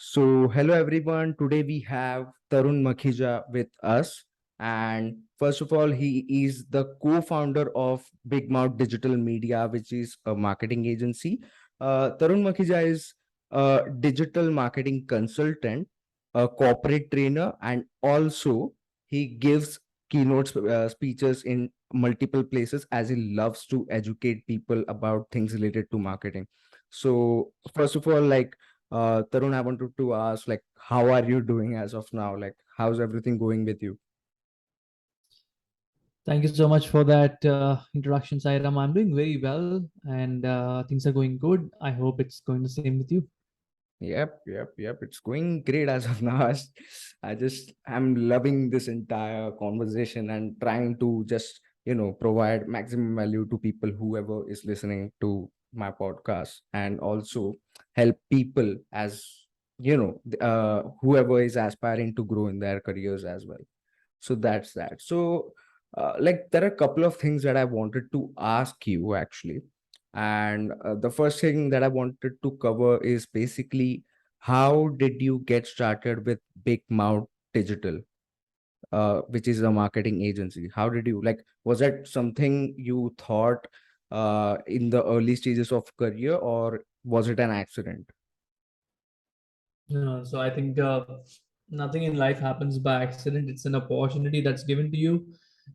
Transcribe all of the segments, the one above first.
So, hello everyone. Today we have Tarun Makhija with us. And first of all, he is the co-founder of BigMouth Digital Media, which is a marketing agency. Tarun Makhija is a digital marketing consultant, a corporate trainer, and also he gives keynote speeches in multiple places as he loves to educate people about things related to marketing. So, first of all, Tarun, I wanted to ask, like, how are you doing as of now? Like, how's everything going with you? Thank you so much for that introduction, Sairam. I'm doing very well and things are going good. I hope it's going the same with you. Yep. It's going great as of now. I'm loving this entire conversation and trying to just, provide maximum value to people, whoever is listening to my podcast, and also help people as, whoever is aspiring to grow in their careers as well. So that's that. So, there are a couple of things that I wanted to ask you actually. And the first thing that I wanted to cover is basically how did you get started with Big Mouth Digital, which is a marketing agency? How did you like? Was that something you thought in the early stages of career, or was it an accident? So I think nothing in life happens by accident. It's an opportunity that's given to you,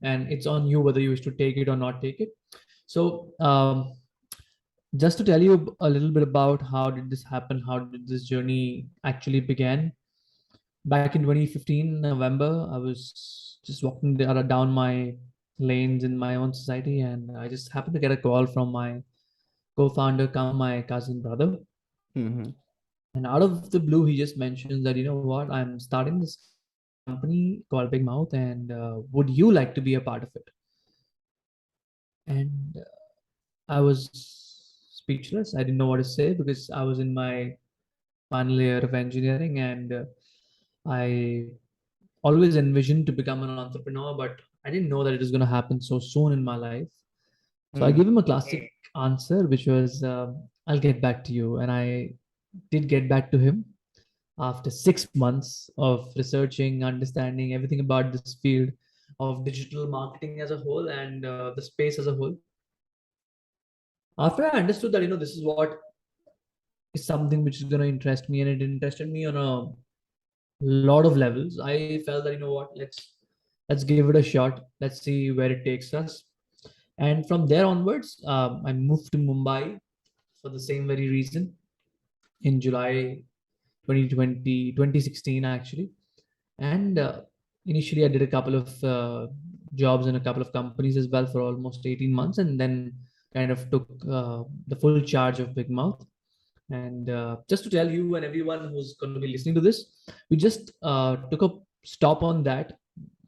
and it's on you whether you wish to take it or not take it. So just to tell you a little bit about how did this happen, how did this journey actually began. Back in 2015 November, I was just walking down my lanes in my own society, and I just happened to get a call from my co-founder, come my cousin brother. Mm-hmm. And out of the blue, he just mentions that, you know what, I'm starting this company called Big Mouth, and would you like to be a part of it? And I was speechless. I didn't know what to say because I was in my final year of engineering, and I always envisioned to become an entrepreneur, but I didn't know that it was going to happen so soon in my life. So I gave him a classic answer, which was, I'll get back to you. And I did get back to him after 6 months of researching, understanding everything about this field of digital marketing as a whole and the space as a whole. After I understood that, this is what is something which is going to interest me, and it interested me on a lot of levels. I felt that, what, let's give it a shot. Let's see where it takes us. And from there onwards, I moved to Mumbai for the same very reason in July 2020, 2016 actually. And initially, I did a couple of jobs in a couple of companies as well for almost 18 months, and then kind of took the full charge of Big Mouth. And just to tell you and everyone who's going to be listening to this, we just took a stop on that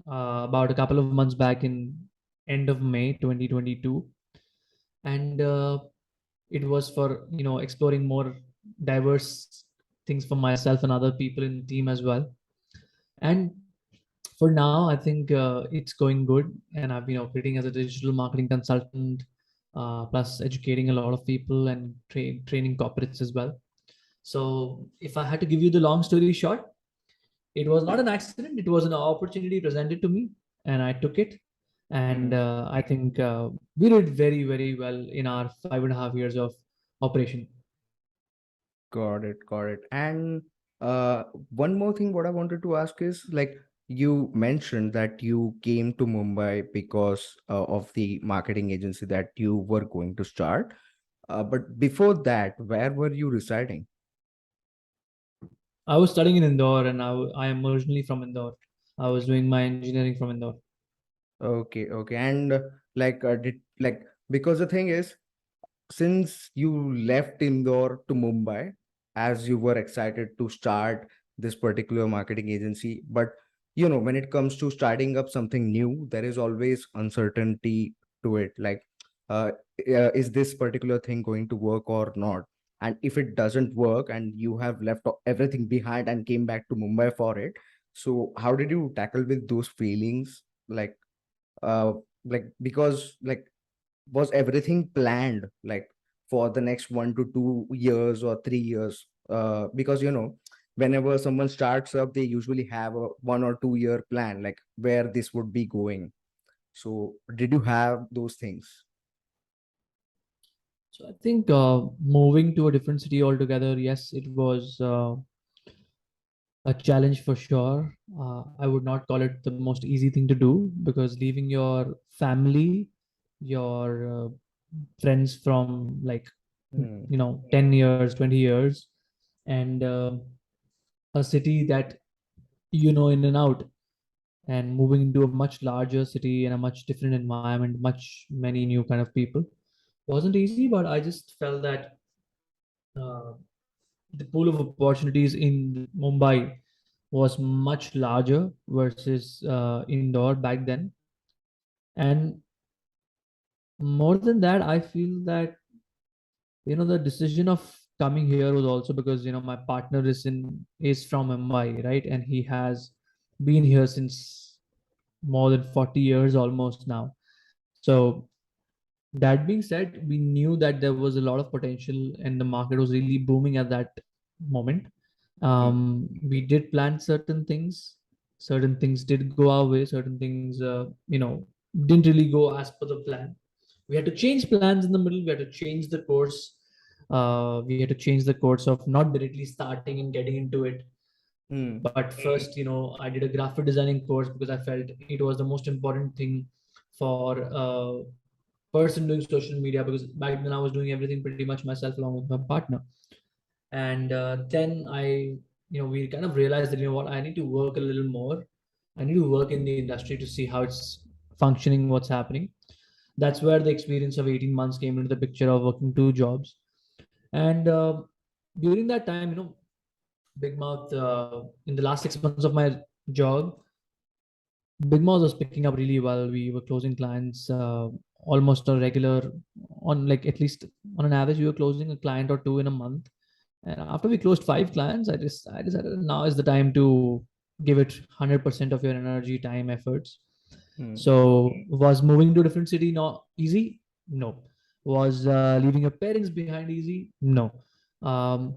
about a couple of months back in end of May 2022. And it was for, exploring more diverse things for myself and other people in the team as well. And for now, I think it's going good, and I've been operating as a digital marketing consultant, plus educating a lot of people and training corporates as well. So if I had to give you the long story short, it was not an accident. It was an opportunity presented to me, and I took it. And I think we did very, very well in our 5.5 years of operation. Got it. And uh, one more thing, what I wanted to ask is like you mentioned that you came to Mumbai because of the marketing agency that you were going to start. But before that, where were you residing? I was studying in Indore, and I am originally from Indore. I was doing my engineering from Indore. Okay. And did like because the thing is, since you left Indore to Mumbai, as you were excited to start this particular marketing agency, but when it comes to starting up something new, there is always uncertainty to it. Like, uh, is this particular thing going to work or not? And if it doesn't work and you have left everything behind and came back to Mumbai for it, so how did you tackle with those feelings? Uh, because was everything planned for the next 1 to 2 years or 3 years? Because whenever someone starts up, they usually have a 1 or 2 year plan, like where this would be going. So did you have those things? So I think moving to a different city altogether, yes, it was a challenge for sure. I would not call it the most easy thing to do, because leaving your family, your friends from like, Hmm. 10 years, 20 years, and a city that in and out, and moving into a much larger city and a much different environment, much many new kind of people, wasn't easy. But I just felt that uh, the pool of opportunities in Mumbai was much larger versus Indore back then. And more than that, I feel that the decision of coming here was also because my partner is from Mumbai, right? And he has been here since more than 40 years almost now. So that being said, we knew that there was a lot of potential and the market was really booming at that moment. Hmm. We did plan certain things. Certain things did go our way. Certain things, didn't really go as per the plan. We had to change plans in the middle. We had to change the course. We had to change the course of not directly starting and getting into it. Hmm. But first, I did a graphic designing course because I felt it was the most important thing for a person doing social media, because back then I was doing everything pretty much myself along with my partner. And then we kind of realized that, what, I need to work a little more. I need to work in the industry to see how it's functioning, what's happening. That's where the experience of 18 months came into the picture of working 2 jobs. And during that time, BigMouth, in the last 6 months of my job, BigMouth was picking up really well. We were closing clients almost a regular, on like at least on an average, we were closing a client or two in a month. And after we closed 5 clients, I decided now is the time to give it 100% of your energy, time, efforts. Hmm. So was moving to a different city not easy? No. Was leaving your parents behind easy? No. Um,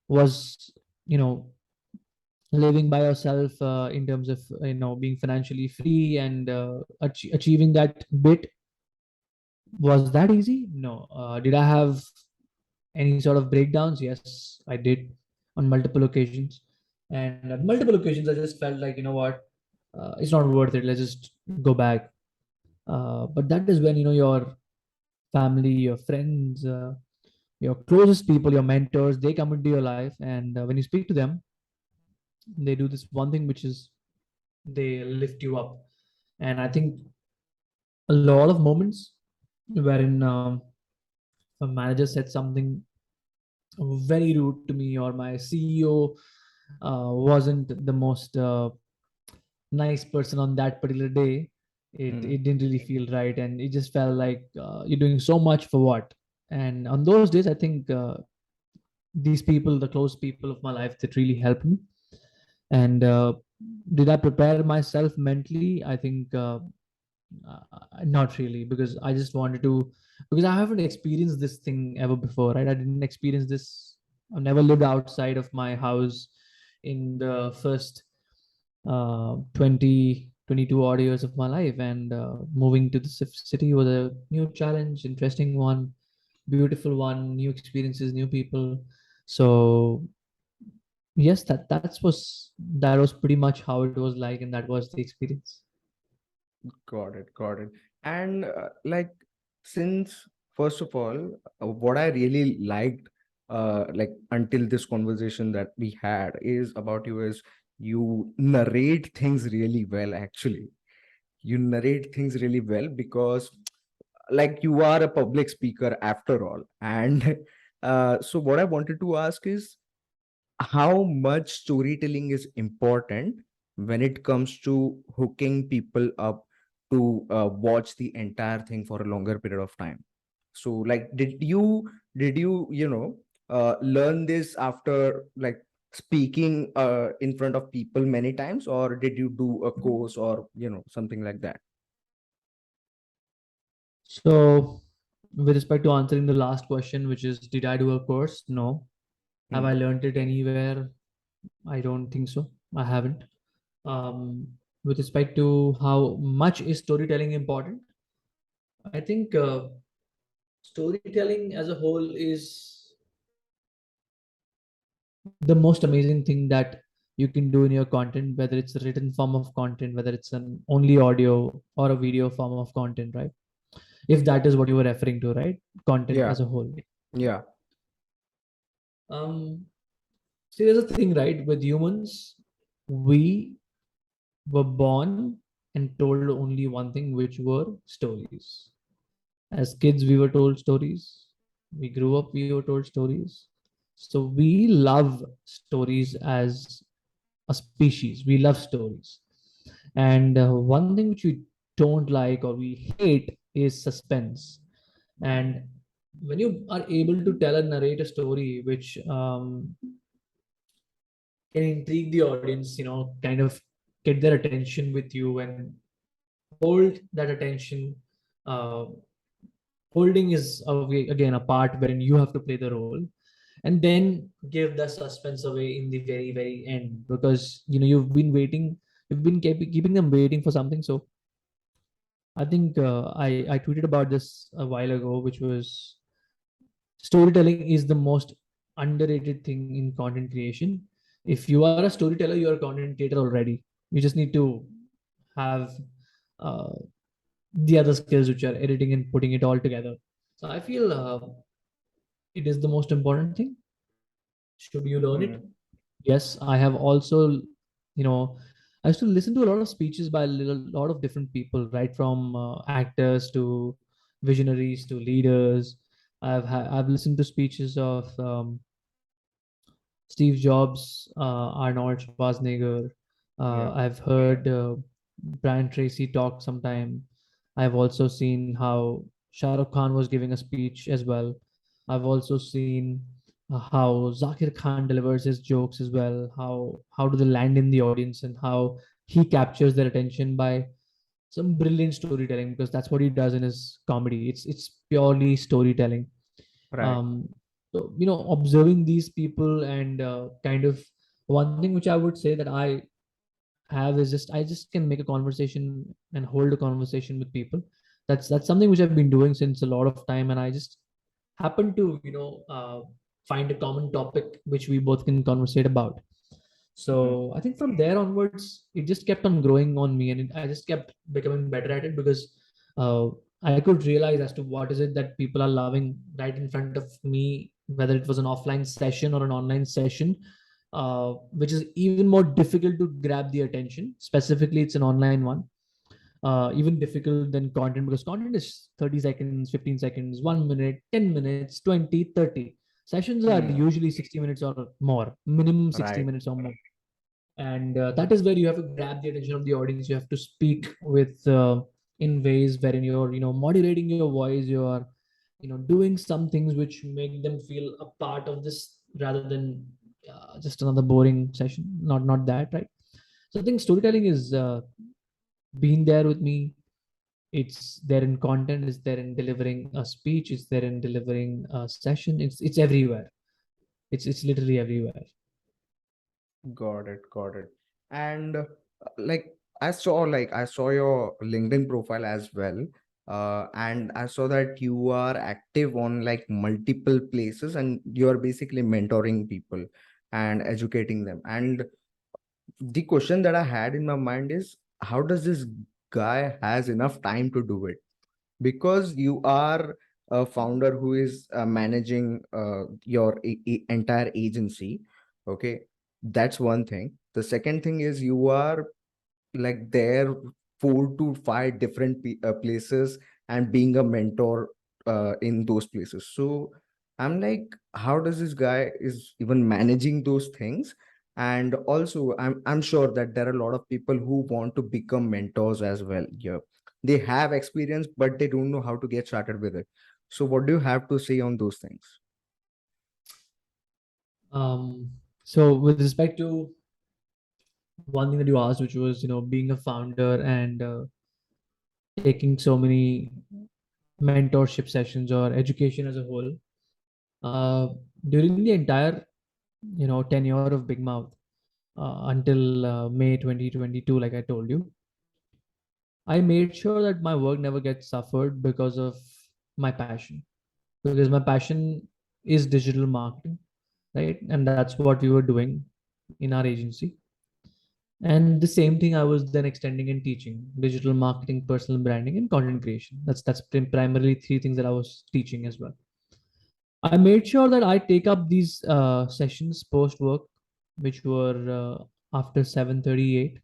was you know living by yourself in terms of being financially free and achieving that bit, was that easy? No. Did I have any sort of breakdowns? Yes, I did, on multiple occasions. And at multiple occasions I just felt like, it's not worth it, let's just go back. But that is when your family, your friends, your closest people, your mentors, they come into your life, and when you speak to them, they do this one thing, which is they lift you up. And I think a lot of moments wherein a manager said something very rude to me, or my CEO wasn't the most nice person on that particular day, Hmm. it didn't really feel right, and it just felt like you're doing so much for what. And on those days, I think these people, the close people of my life, that really helped me. And did I prepare myself mentally? I think not really, because I just wanted to, because I haven't experienced this thing ever before, right? I didn't experience this. I've never lived outside of my house in the first 20, 22 odd years of my life. And moving to the city was a new challenge, interesting one, beautiful one, new experiences, new people. So yes, that was pretty much how it was like, and that was the experience. Got it, got it. And like, since first of all, what I really liked, like until this conversation that we had is about you is you narrate things really well. Actually, you narrate things really well because, like, you are a public speaker after all. And so, what I wanted to ask is, how much storytelling is important when it comes to hooking people up to watch the entire thing for a longer period of time. So like, did you learn this after like speaking in front of people many times, or did you do a course or something like that? So, with respect to answering the last question, which is, did I do a course? No. Have I Hmm. learned it anywhere? I don't think so. I haven't. With respect to how much is storytelling important, I think storytelling as a whole is the most amazing thing that you can do in your content, whether it's a written form of content, whether it's an only audio or a video form of content, right? If that is what you were referring to, right? Content Yeah, as a whole. yeah, Um, See, there's a thing, right? With humans, we were born and told only one thing, which were stories. As kids, we were told stories. We grew up, we were told stories. So we love stories as a species. We love stories. And one thing which we don't like or we hate is suspense. And when you are able to tell and narrate a story which can intrigue the audience, kind of get their attention with you and hold that attention. Uh, Holding is again a part wherein you have to play the role, and then give the suspense away in the very very end, because you've been waiting, you've been keeping them waiting for something. So I think I tweeted about this a while ago, which was storytelling is the most underrated thing in content creation. If you are a storyteller, you are a content creator already. You just need to have uh, the other skills, which are editing and putting it all together. So I feel it is the most important thing. Should you learn it? mm, Yes, I have also, I used to listen to a lot of speeches by a lot of different people, right from actors to visionaries to leaders. I've listened to speeches of Steve Jobs, Arnold Schwarzenegger. yeah, I've heard Brian Tracy talk sometime. I've also seen how Shah Rukh Khan was giving a speech as well. I've also seen how Zakir Khan delivers his jokes as well. How do they land in the audience, and how he captures their attention by some brilliant storytelling, because that's what he does in his comedy. It's purely storytelling. right. um so observing these people and kind of one thing which I would say that I have is just I just can make a conversation and hold a conversation with people. That's something which I've been doing since a lot of time, and I just happen to find a common topic which we both can conversate about. Mhm. So I think from there onwards, it just kept on growing on me, and I just kept becoming better at it, because uh, I could realize as to what is it that people are loving right in front of me, whether it was an offline session or an online session, which is even more difficult to grab the attention. Specifically, it's an online one, even difficult than content, because content is 30 seconds, 15 seconds, 1 minute, 10 minutes, 20, 30. Sessions are Mm, usually 60 minutes or more, minimum 60 right, minutes or more. And that is where you have to grab the attention of the audience. You have to speak with in ways wherein you're modulating your voice, you're doing some things which make them feel a part of this, rather than just another boring session. Not that, right? So I think storytelling is been there with me. It's there in content, it's there in delivering a speech, it's there in delivering a session. It's everywhere. It's literally everywhere. got it, got it. And like I saw your LinkedIn profile as well. And I saw that you are active on like multiple places and you are basically mentoring people and educating them. And the question that I had in my mind is, how does this guy has enough time to do it? Because you are a founder who is managing your entire agency. Okay, that's one thing. The second thing is you are like there 4 to 5 different places and being a mentor in those places. So I'm like, how does this guy is even managing those things? And also I'm sure that there are a lot of people who want to become mentors as well. Yeah, they have experience but they don't know how to get started with it. So what do you have to say on those things? So with respect to one thing that you asked, which was being a founder and taking so many mentorship sessions or education as a whole, uh, during the entire tenure of BigMouth, until May 2022, like I told you. I made sure that my work never gets suffered because of my passion. Because my passion is digital marketing, right? And that's what we were doing in our agency. And the same thing I was then extending in teaching: digital marketing, personal branding, and content creation. That's primarily three things that I was teaching as well. I made sure that I take up these sessions post work, which were after 7:38,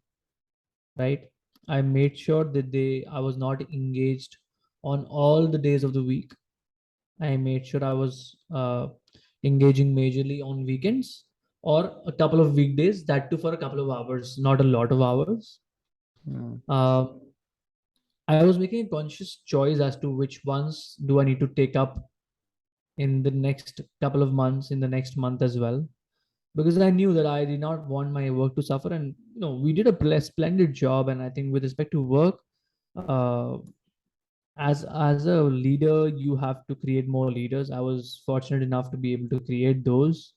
right? I made sure that I was not engaged on all the days of the week. I made sure I was engaging majorly on weekends or a couple of weekdays, that too for a couple of hours, not a lot of hours. Mm. Uh, I was making a conscious choice as to which ones do I need to take up in the next couple of months, in the next month as well, because I knew that I did not want my work to suffer. And we did a splendid job. And I think with respect to work, uh, as a leader, you have to create more leaders. I was fortunate enough to be able to create those,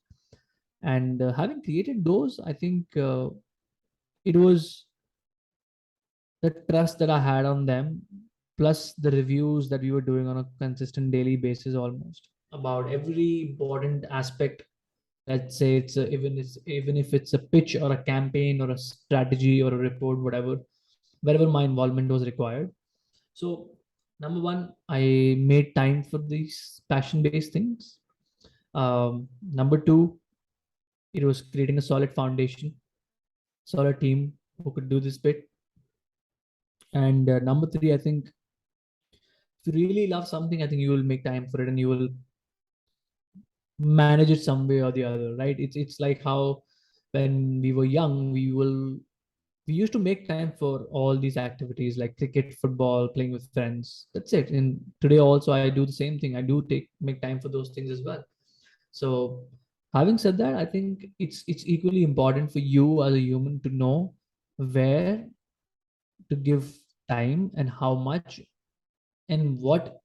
and having created those, I think it was the trust that I had on them, plus the reviews that we were doing on a consistent daily basis, almost about every important aspect. Let's say even if it's a pitch or a campaign or a strategy or a report, whatever, wherever my involvement was required. So number one, I made time for these passion-based things. Number two, it was creating a solid foundation, solid team who could do this bit. And number three, I think if you really love something, I think you will make time for it and you will manage it some way or the other, right? It's like how when we were young, we used to make time for all these activities like cricket, football, playing with friends. That's it. And today also I do the same thing. I do take make time for those things as well. So having said that, I think it's equally important for you as a human to know where to give time and how much, and what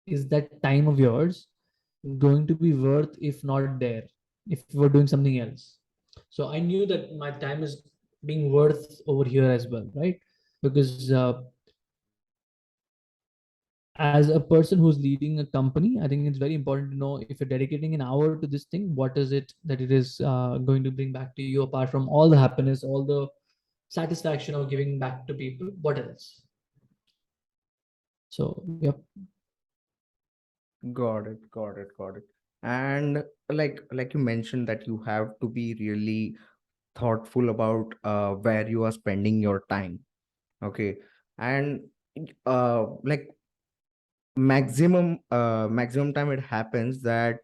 is that time of yours going to be worth if not there, if we're doing something else. So I knew that my time is being worth over here as well, right? Because as a person who's leading a company, I think it's very important to know, if you're dedicating an hour to this thing, what is it that it is going to bring back to you, apart from all the happiness, all the satisfaction of giving back to people, what else? So yep. Got it, got it, got it. And like you mentioned that you have to be really thoughtful about where you are spending your time. Okay. And like maximum time it happens that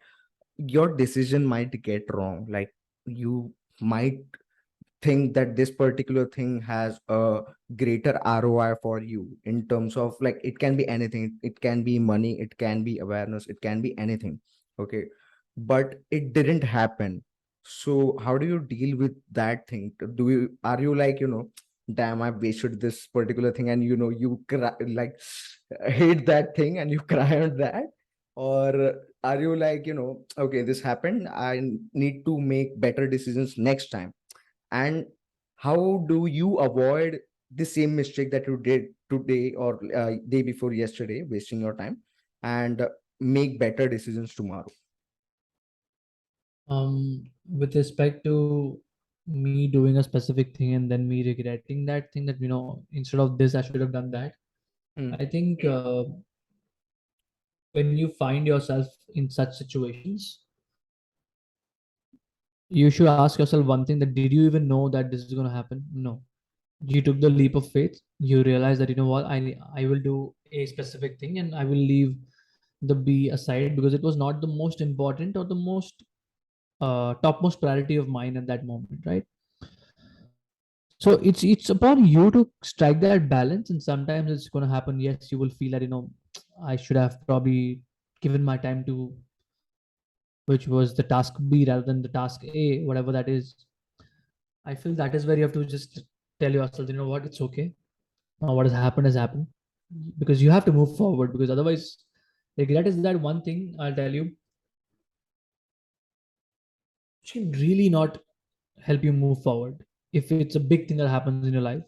your decision might get wrong. Like you might think that this particular thing has a greater ROI for you in terms of, like, it can be anything. It can be money, it can be awareness, it can be anything. Okay. But it didn't happen. So how do you deal with that thing? Do you, are you like, damn, I wasted this particular thing, and you cry, like, hate that thing and you cry on that? Or are you like, okay, this happened, I need to make better decisions next time? And how do you avoid the same mistake that you did today or day before yesterday, wasting your time, and make better decisions tomorrow? With respect to me doing a specific thing and then me regretting that thing, that instead of this I should have done that, Hmm. I think when you find yourself in such situations, you should ask yourself one thing: that did you even know that this is going to happen? No. You took the leap of faith. You realize that, what, I will do a specific thing and I will leave the B aside, because it was not the most important or the most topmost priority of mine at that moment, right? So it's upon you to strike that balance. And sometimes it's going to happen, yes, you will feel that, I should have probably given my time to, which was the task B rather than the task A, whatever that is. I feel that is where you have to just tell yourself, what, it's okay. What has happened, because you have to move forward. Because otherwise, regret is that one thing, I'll tell you, which can really not help you move forward. If it's a big thing that happens in your life,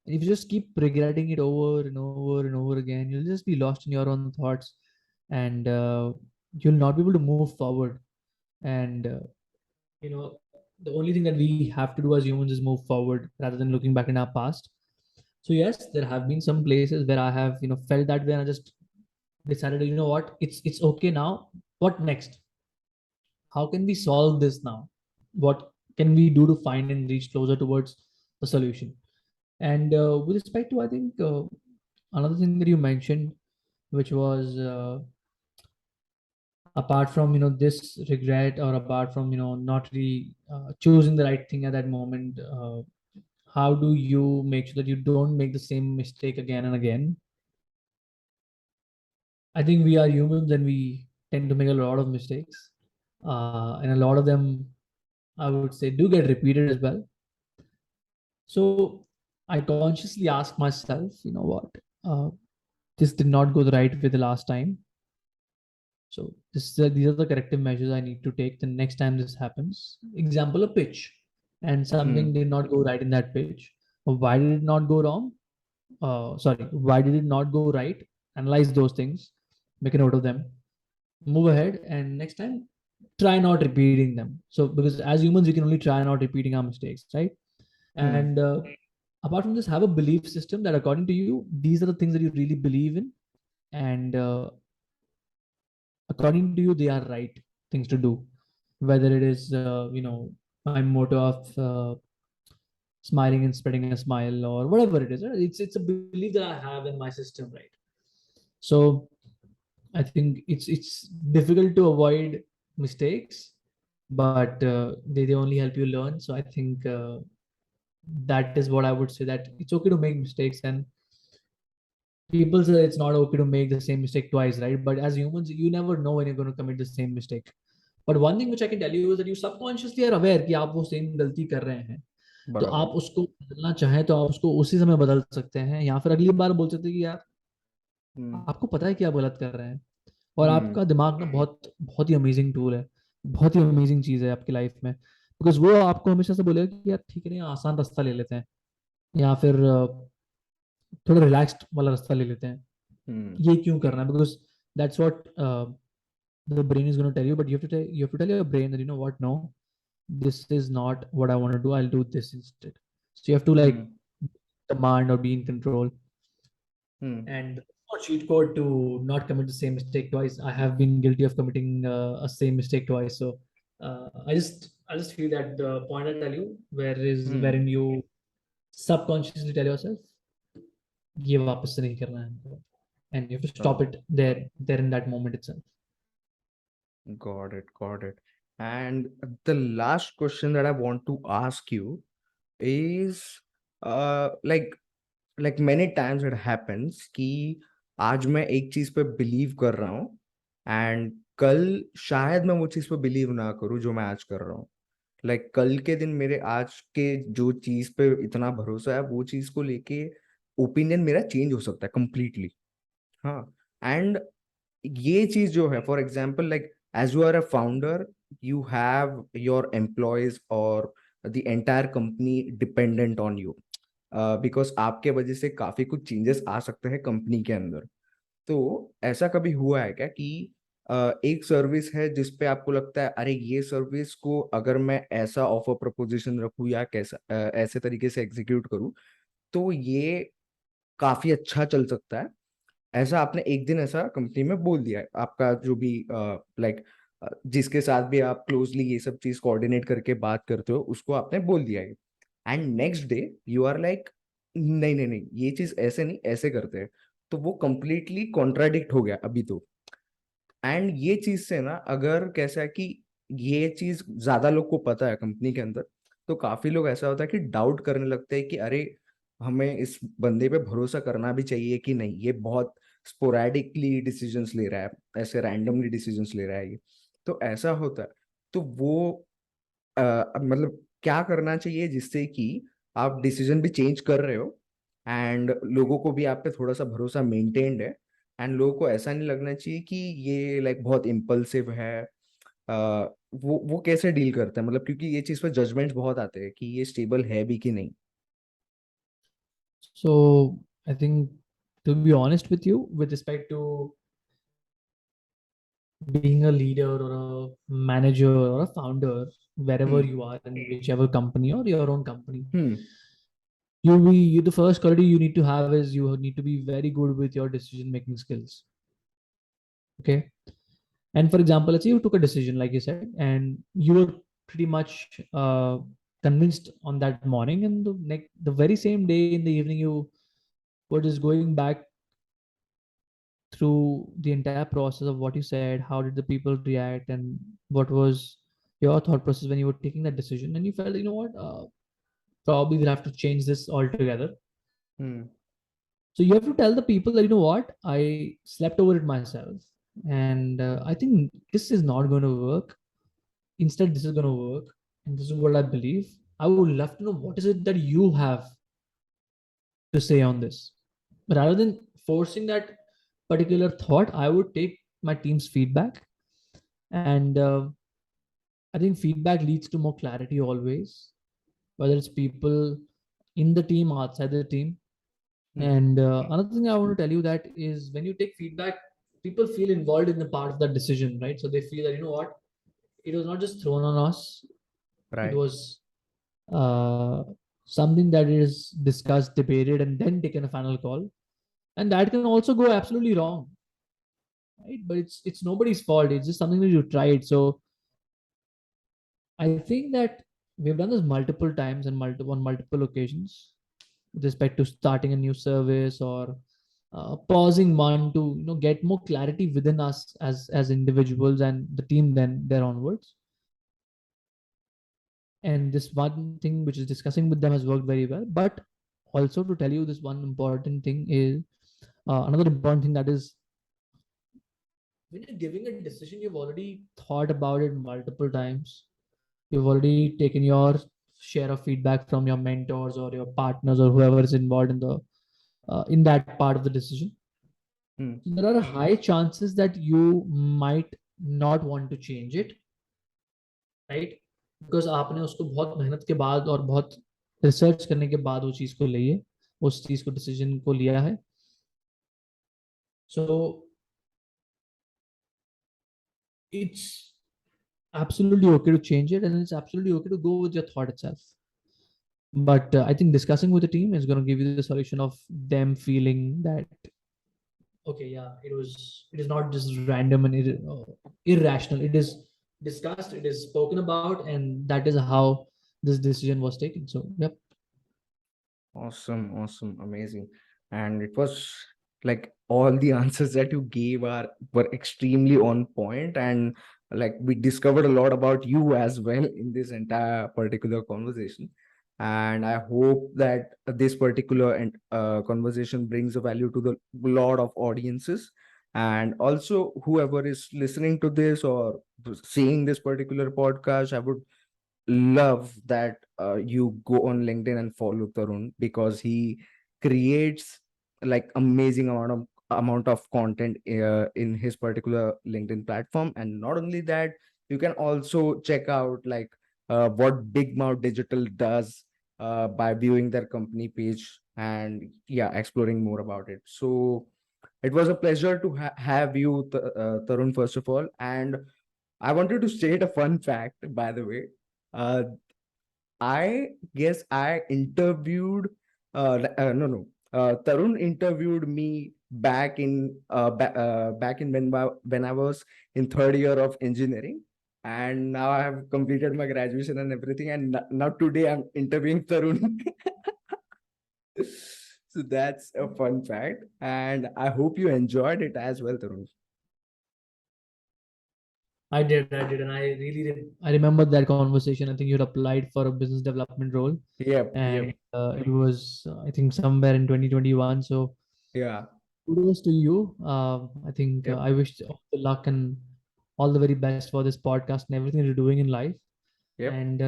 and if you just keep regretting it over and over and over again, you'll just be lost in your own thoughts, and you'll not be able to move forward. And the only thing that we have to do as humans is move forward rather than looking back in our past. So yes, there have been some places where I have felt that way, and I just decided, you know what, it's okay now. What next? How can we solve this now? What can we do to find and reach closer towards a solution? And with respect to, I think, another thing that you mentioned, which was, apart from this regret, or apart from not really choosing the right thing at that moment, how do you make sure that you don't make the same mistake again and again? I think we are humans and we tend to make a lot of mistakes, and a lot of them, I would say, do get repeated as well. So I consciously ask myself, you know what, uh, this did not go the right way the last time. So these are the corrective measures I need to take the next time this happens. Example, a pitch, and something Hmm. did not go right in that pitch. Why did it not go wrong? Sorry, why did it not go right? Analyze those things, make a note of them, move ahead, and next time try not repeating them. So because as humans, we can only try not repeating our mistakes, right? Hmm. And apart from this, have a belief system that according to you, these are the things that you really believe in, and according to you, they are right things to do. Whether it is my motto of smiling and spreading a smile, or whatever it is, right? It's a belief that I have in my system, right? So I think it's difficult to avoid mistakes, but they only help you learn. So I think that is what I would say, that it's okay to make mistakes. And people say it's not okay to make the same mistake twice, right? But as humans, you never know when you're going to commit the same mistake. But one thing which I can tell you is that you subconsciously are aware कि आप वो same गलती कर रहे हैं. तो बराबर. आप उसको बदलना चाहें तो आप उसको उसी समय बदल सकते हैं, या फिर अगली बार बोल सकते हैं कि यार, Hmm. आपको पता है कि आप गलत कर रहे हैं. और Hmm. आपका दिमाग ना बहुत बहुत ही अमेजिंग टूल है, बहुत ही अमेजिंग चीज है आपकी लाइफ में. बिकॉज वो आपको हमेशा से बोलेगा कि यार ठीक है ना, आसान रास्ता ले लेते हैं, या फिर थोड़ा रिलैक्स्ड वाला रास्ता ले लेते हैं. Hmm. ये क्यों करना है? Because that's what the brain is going to tell you, but you have to tell your brain that, you know what, no, this is not what I want to do, I'll do this instead. So you have to like Hmm. command or be in control. Hmm. And not cheat code to not commit the same mistake twice. I have been guilty of committing a same mistake twice. So I just feel that the point I tell you, Hmm. wherein you subconsciously tell yourself, ये वापस से नहीं करना है हमको. And you have to stop Oh, it there in that moment itself. got it, got it. And the last question that I want to ask you is, like many times it happens कि आज मैं एक चीज पे believe कर रहा हूँ and कल शायद मैं वो चीज पे बिलीव ना करूँ जो मैं आज कर रहा हूँ. कल के दिन मेरे आज के जो चीज पे इतना भरोसा है वो चीज को लेके ओपिनियन मेरा चेंज हो सकता है कंप्लीटली. हाँ. एंड ये चीज जो है, for example, as you are a founder, you have your employees और the entire company dependent on you, because आपके वजह से काफी कुछ चेंजेस आ सकते हैं कंपनी के अंदर. तो ऐसा कभी हुआ है क्या कि एक सर्विस है जिस पे आपको लगता है अरे ये सर्विस को अगर मैं ऐसा ऑफर प्रपोजिशन रखूँ या कैसा ऐसे तरीके से एग्जीक्यूट करूँ तो ये काफी अच्छा चल सकता है. ऐसा आपने एक दिन ऐसा कंपनी में बोल दिया है, आपका जो भी जिसके साथ भी आप क्लोजली ये सब चीज कोऑर्डिनेट करके बात करते हो उसको आपने बोल दिया है. And next day you are like, नहीं नहीं नहीं ये चीज ऐसे नहीं ऐसे करते हैं. तो वो कंप्लीटली कॉन्ट्राडिक्ट हो गया अभी तो. एंड ये चीज से ना, अगर कैसा है कि ये चीज ज्यादा लोग को पता है कंपनी के अंदर, तो काफी लोग ऐसा होता है कि डाउट करने लगते हैं कि अरे हमें इस बंदे पे भरोसा करना भी चाहिए कि नहीं, ये बहुत स्पोरैडिकली डिसीजंस ले रहा है, ऐसे रैंडमली डिसीजंस ले रहा है ये. तो ऐसा होता है. तो वो मतलब क्या करना चाहिए जिससे कि आप डिसीजन भी चेंज कर रहे हो एंड लोगों को भी आप पे थोड़ा सा भरोसा मेंटेन्ड है एंड लोगों को ऐसा नहीं लगना चाहिए कि ये बहुत इम्पल्सिव है, वो कैसे डील करते हैं, मतलब क्योंकि ये चीज पे जजमेंट बहुत आते हैं कि ये स्टेबल है भी कि नहीं। So I think, to be honest with you, with respect to being a leader or a manager or a founder, wherever hmm you are in whichever company or your own company, hmm the first quality you need to have is you need to be very good with your decision making skills. Okay. And for example, let's say you took a decision, like you said, and you were pretty much convinced on that morning, and the very same day in the evening, you were just going back through the entire process of what you said, how did the people react, and what was your thought process when you were taking that decision, and you felt, you know what, probably we'll have to change this altogether. Hmm So you have to tell the people that, you know what, I slept over it myself, and I think this is not going to work. Instead, this is going to work, and this is what I believe. I would love to know what is it that you have to say on this. Rather than forcing that particular thought, I would take my team's feedback, and I think feedback leads to more clarity always, whether it's people in the team, outside the team. Hmm And another thing I want to tell you that is when you take feedback, people feel involved in the part of that decision, right? So they feel that, you know what, it was not just thrown on us; it right was uh, something that is discussed, debated, and then taken a final call. And that can also go absolutely wrong, right? But it's nobody's fault. It's just something that you tried. So I think that we've done this multiple times and on multiple occasions with respect to starting a new service or pausing one to, get more clarity within us as individuals and the team then there onwards. And this one thing which is discussing with them has worked very well. But also to tell you this one important thing is another important thing, that is when you're giving a decision, you've already thought about it multiple times. You've already taken your share of feedback from your mentors or your partners or whoever is involved in that part of the decision. Hmm So there are high chances that you might not want to change it, right? Because आपने उसको बहुत मेहनत के बाद और बहुत research करने के बाद वो चीज़ को ली है, उस चीज़ को डिसीजन को लिया है. So it's absolutely okay to change it, and it's absolutely okay to go with your thought itself. But I think discussing with the team is going to give you the solution of them feeling that, okay, yeah, it is not just random and irrational. It is discussed, it is spoken about, and that is how this decision was taken. So yep. Awesome, awesome, amazing. And it was like all the answers that you gave are were extremely on point, and like we discovered a lot about you as well in this entire particular conversation. And I hope that this particular conversation brings a value to the lot of audiences, and also whoever is listening to this or seeing this particular podcast. I would love that you go on LinkedIn and follow Tarun, because he creates like amazing amount of content in his particular LinkedIn platform. And not only that, you can also check out like what BigMouth Digital does by viewing their company page, and yeah, exploring more about it. So it was a pleasure to have you, Tarun, first of all. And I wanted to state a fun fact, by the way. Uh, I guess I interviewed no no Tarun interviewed me back in when I was in third year of engineering, and now I have completed my graduation and everything, and now today I'm interviewing Tarun. So that's a fun fact, and I hope you enjoyed it as well, Tarun. I did, and I really did. I remember that conversation. I think you had applied for a business development role, Yep, and yep, it was, I think, somewhere in 2021. So yeah, kudos to you. I think yep, I wish all the luck and all the very best for this podcast and everything you're doing in life. yep. And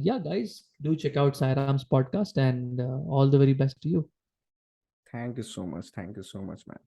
yeah, guys, do check out Sairam's podcast, and all the very best to you. Thank you so much. Thank you so much, man.